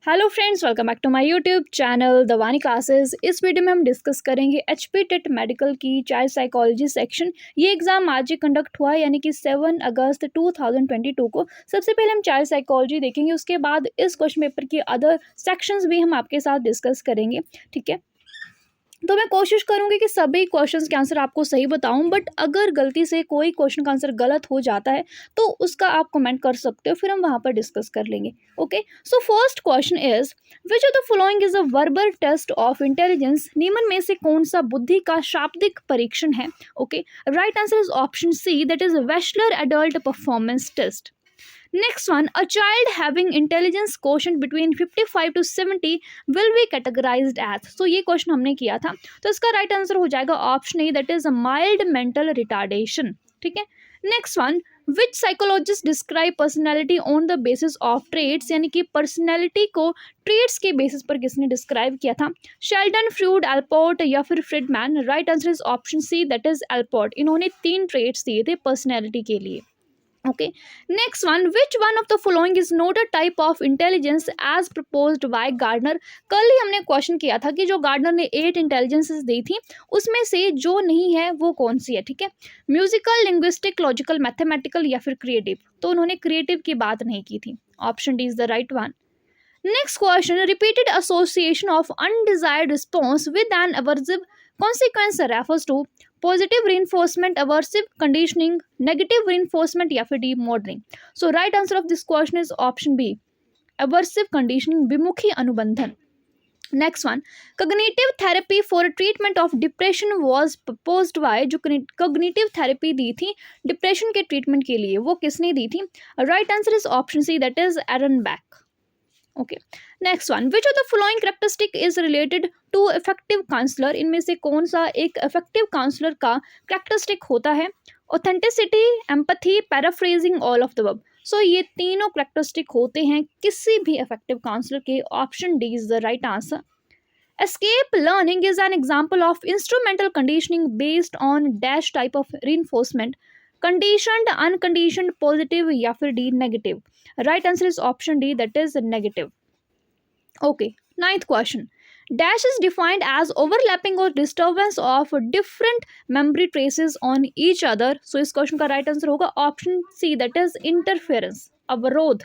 Hello friends, welcome back to my YouTube channel Dawani classes. इस video में हम discuss करेंगे एचपी टेट मेडिकल की चाइल्ड साइकोलॉजी सेक्शन। ये एग्जाम आज ही कंडक्ट हुआ है, यानी कि 7 अगस्त 2022 को। सबसे पहले हम चाइल्ड साइकोलॉजी देखेंगे, उसके बाद इस क्वेश्चन पेपर के अदर सेक्शंस भी हम आपके साथ डिस्कस करेंगे। ठीक है, तो मैं कोशिश करूंगी कि सभी क्वेश्चंस के आंसर आपको सही बताऊं, बट अगर गलती से कोई क्वेश्चन का आंसर गलत हो जाता है तो उसका आप कमेंट कर सकते हो, फिर हम वहां पर डिस्कस कर लेंगे। Okay, so first question is which of the following is a verbal test of intelligence. निम्न में से कौन सा बुद्धि का शाब्दिक परीक्षण है? Okay, right answer is option C, that is Wechsler adult performance test. Next one, a child having intelligence quotient between 55 to 70 will be categorized as। तो ये क्वेश्चन हमने किया था, तो इसका राइट आंसर हो जाएगा option A, that is a mild mental retardation. ठीक है, next one, which psychologist describe personality on the basis of traits. यानी कि पर्सनैलिटी को ट्रेड्स के बेसिस पर किसने डिस्क्राइब किया था? शेल्डन, फ्रूड, एल्पोर्ट या फिर Friedman. Right answer is option C, that is Allport. इन्होंने 3 ट्रेड्स दिए थे पर्सनैलिटी के लिए। Okay, next one, which one of the following is not a type of intelligence as proposed by Gardner। कल ही हमने question किया था कि जो गार्डनर ने 8 इंटेलिजेंसेस दी थी उसमें से जो नहीं है वो कौन सी है। ठीक है, म्यूजिकल, लिंग्विस्टिक, लॉजिकल, मैथमेटिकल या फिर क्रिएटिव। तो उन्होंने क्रिएटिव की बात नहीं की थी। Option D is the right one. Next question, repeated association of undesired response with an aversive consequence refers to positive reinforcement, aversive conditioning, negative reinforcement या फिर demodeling। So right answer of this question is option B, aversive conditioning, विमुखी अनुबंधन। Next one, cognitive therapy for treatment of depression was proposed by. जो cognitive therapy दी थी depression के treatment के लिए वो किसने दी थी? Right answer is option C, that is Aaron Beck. Okay, next one, which of the following characteristic is related to effective counsellor. इनमें से कौन सा एक इफेक्टिव काउंसलर का कैरेक्टरिस्टिक होता है? Authenticity, empathy, paraphrasing, all of the above. So ये तीनों कैरेक्टरिस्टिक होते हैं किसी भी इफेक्टिव काउंसलर के। Option D is the right answer. Escape learning is an example of instrumental conditioning based on dash type of reinforcement, conditioned, unconditioned, positive या फिर D negative. Right answer is option D, that is negative. Okay, ninth question, dash is defined as overlapping और disturbance of different memory traces on each other. So इस question का right answer होगा option C, that is interference, अवरोध।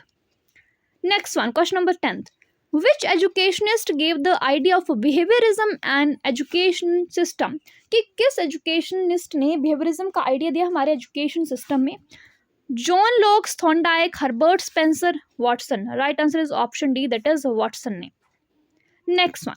Next one, question number 10th, which educationist gave the idea of behaviorism and education system। कि किस educationist ने behaviourism का idea दिया हमारे एजुकेशन सिस्टम में? John Locke's, Thorndike, Herbert Spencer, Watson. Right answer is option D, that is Watson ने। Next one,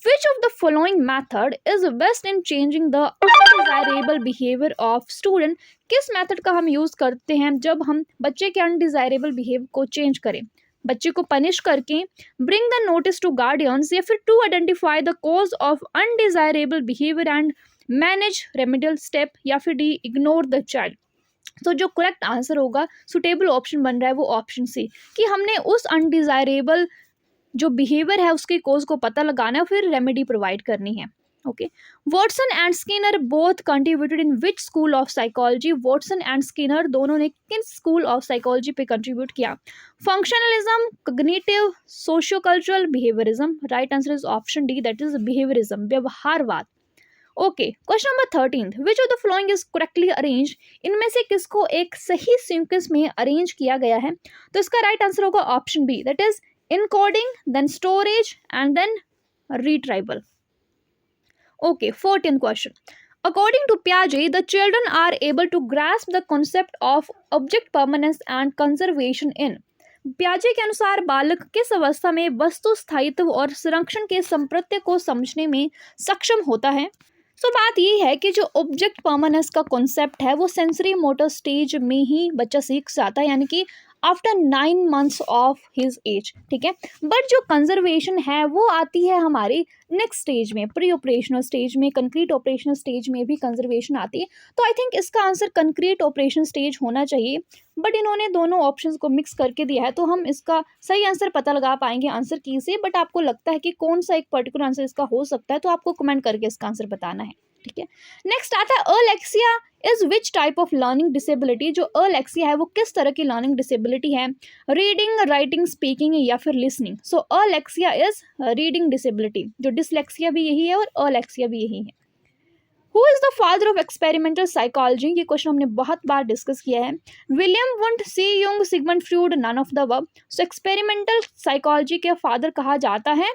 which of the following method is best in changing the undesirable behavior of student। किस method का हम use करते हैं जब हम बच्चे के अनडिजायरेबल बिहेव को चेंज करें? बच्चे को पनिश करके, bring the notice to guardians या फिर to identify the cause of undesirable behaviour and manage remedial step, या फिर डी इग्नोर द चाइल्ड। तो जो करेक्ट आंसर होगा, सुटेबल ऑप्शन बन रहा है वो ऑप्शन सी, कि हमने उस अनडिजायरेबल जो बिहेवियर है उसके कोज को पता लगाना है, फिर रेमेडी प्रोवाइड करनी है। Okay, Watson and Skinner both contributed in which school of psychology. Watson and Skinner दोनों ने किस स्कूल ऑफ साइकोलॉजी पे कंट्रीब्यूट किया? Functionalism, cognitive, socio cultural, behaviourism. Right answer is option D, that is behaviourism, व्यवहारवाद। Okay, question number 13th, which of the following is correctly arrange. इनमें से किसको एक सही सीक्वेंस में अरेंज किया गया है? तो इसका राइट आंसर होगा option B, that is encoding, then storage and then retrieval। Okay, 14th question, according to Piaget the children are able to grasp the concept of object permanence and conservation in। Piaget के अनुसार बालक किस अवस्था में वस्तु स्थायित्व और संरक्षण के संप्रत्य को समझने में सक्षम होता है? सो बात ये है कि जो ऑब्जेक्ट परमानेंस का कॉन्सेप्ट है वो सेंसरी मोटर स्टेज में ही बच्चा सीख जाता है, यानी कि after 9 months of his age. ठीक है, बट जो कंजर्वेशन है वो आती है हमारे नेक्स्ट स्टेज में, प्री ऑपरेशनल स्टेज में, कंक्रीट ऑपरेशनल स्टेज में भी कंजर्वेशन आती है। तो आई थिंक इसका आंसर कंक्रीट ऑपरेशन स्टेज होना चाहिए, बट इन्होंने दोनों ऑप्शंस को मिक्स करके दिया है, तो हम इसका सही आंसर पता लगा पाएंगे आंसर की से। बट आपको लगता है कि कौन सा एक पर्टिकुलर आंसर इसका हो सकता है, तो आपको कमेंट करके इसका आंसर बताना है। ठीक है। नेक्स्ट आता है alexia is which type of learning disability. जो अलेक्सिया है वो किस तरह की लर्निंग डिसेबिलिटी है, रीडिंग, राइटिंग, स्पीकिंग या फिर listening. So alexia is reading disability. जो डिसलेक्सिया भी यही है और अलेक्सिया भी यही है। Who is the father of experimental psychology, ये क्वेश्चन हमने बहुत बार डिस्कस किया है। William Wundt, C Jung, Sigmund Freud, none of the above. So experimental psychology के फादर कहा जाता है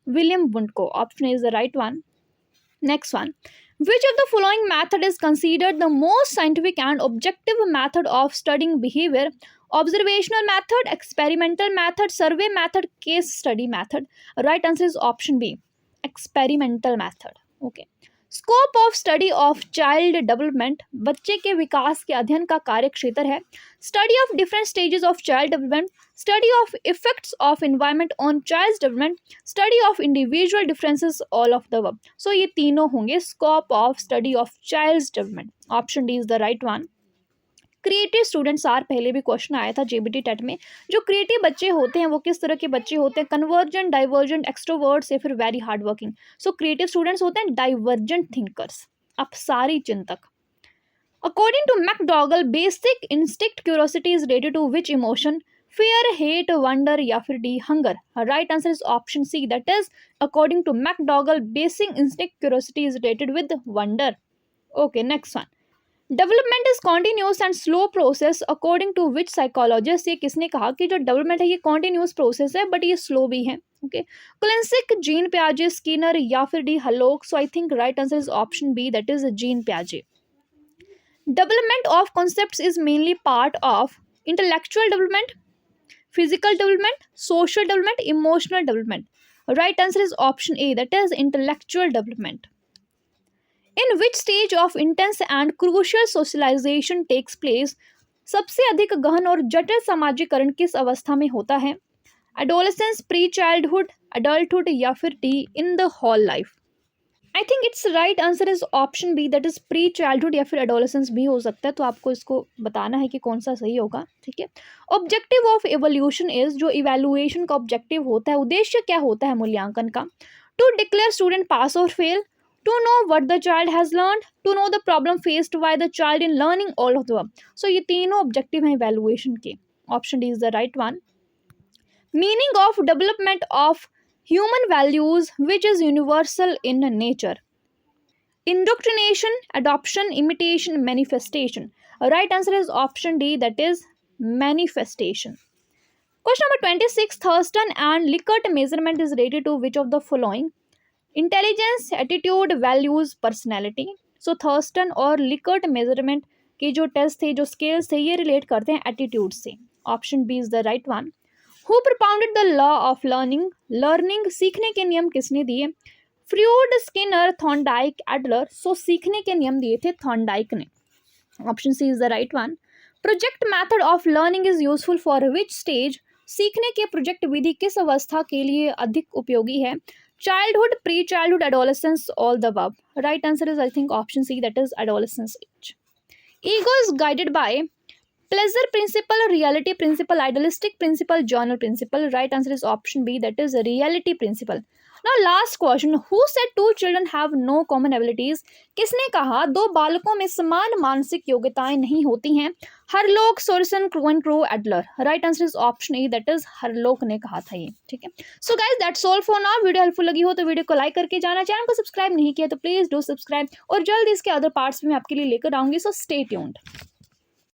विलियम वुंट को। Option is the right one. Next one, which of the following method is considered the most scientific and objective method of studying behavior? Observational method, experimental method, survey method, case study method. Right answer is option B, experimental method. Okay. Scope of study of child development, बच्चे के विकास के अध्ययन का कार्य क्षेत्र है। Study of different stages of child development, study of effects of environment on child development, study of individual differences, all of the above. So ये तीनों होंगे scope of study of child development. Option D is the right one. Creative students are, पहले भी question आया था JBT TET में। जो creative बच्चे होते हैं वो किस तरह के बच्चे होते हैं, कन्वर्जेंट, डाइवर्जेंट, एक्सट्रोवर्ट्स या फिर very hard working. So creative students होते हैं डाइवर्जेंट थिंकर्स, अपसारी चिंतक। According to McDougall, basic instinct curiosity is related to which emotion, fear, hate, wonder या फिर D hunger. Right answer is option C, that is according to McDougall basic instinct curiosity is related with wonder. Okay, next one, development is continuous and slow process according to which psychologist. ये किसने कहा कि जो development है ये continuous process है but ये slow भी है। ओके, क्लिंसिक, जीन प्याजे, स्किनर या फिर D Hurlock. So I think right answer is option B, that is Jean प्याजे। Development of concepts is mainly part of intellectual development, physical development, social development, emotional development. Right answer is option A, that is intellectual development. In which stage of intense and crucial socialisation takes place, सबसे अधिक गहन और जटिल सामाजिकरण किस अवस्था में होता है, एडोलेसेंस, प्री चाइल्डहुड, एडल्टहुड या फिर D in the whole life. I think it's right answer is option B, that is pre childhood या फिर एडोलेसेंस भी हो सकता है। तो आपको इसको बताना है कि कौन सा सही होगा। ठीक है। ऑब्जेक्टिव ऑफ इवोल्यूशन इज, जो इवैल्यूएशन का ऑब्जेक्टिव होता है, उद्देश्य क्या होता है मूल्यांकन का, टू डिक्लेयर स्टूडेंट पास और fail, to know what the child has learned, to know the problem faced by the child in learning, all of the above. So ये तीनों ऑब्जेक्टिव हैं इवैल्यूएशन के। Option D is the right one. Meaning of development of human values which is universal in nature, indoctrination, adoption, imitation, manifestation. Right answer is option D, that is manifestation. Question number 26, Thurstone and Likert measurement is related to which of the following, intelligence, attitude, values, personality. So Thurstone और Likert measurement के जो test थे, जो scales थे, ये relate करते हैं attitude से। Option B is the right one. Who propounded the law of learning, learning सीखने के नियम किसने दिए, Freud, Skinner, Thorndike, Adler. So सीखने के नियम दिए थे थॉर्नडाइक ने। Option C is the right one. Project method of learning is useful for which stage, सीखने के प्रोजेक्ट विधि किस अवस्था के लिए अधिक उपयोगी है, childhood, pre-childhood, adolescence, all the above. Right answer is I think option C, that is adolescence age. Ego is guided by pleasure principle, reality principle, idealistic principle, journal principle. Right answer is option B, that is reality principle. Now last question, who said two children have no common abilities? किसने कहा दो बालकों में समान मानसिक योग्यताएं नहीं होती हैं, Hurlock, Sorenson, Crow, Adler. Right answer is option A, that is Hurlock ने कहा था ये। ठीक है। So guys that's all for now. Video helpful लगी हो तो वीडियो को लाइक करके जाना, चैनल को सब्सक्राइब नहीं किया तो प्लीज डू सब्सक्राइब, और जल्द इसके अदर पार्ट्स में मैं आपके लिए लेकर आऊंगी। So stay tuned.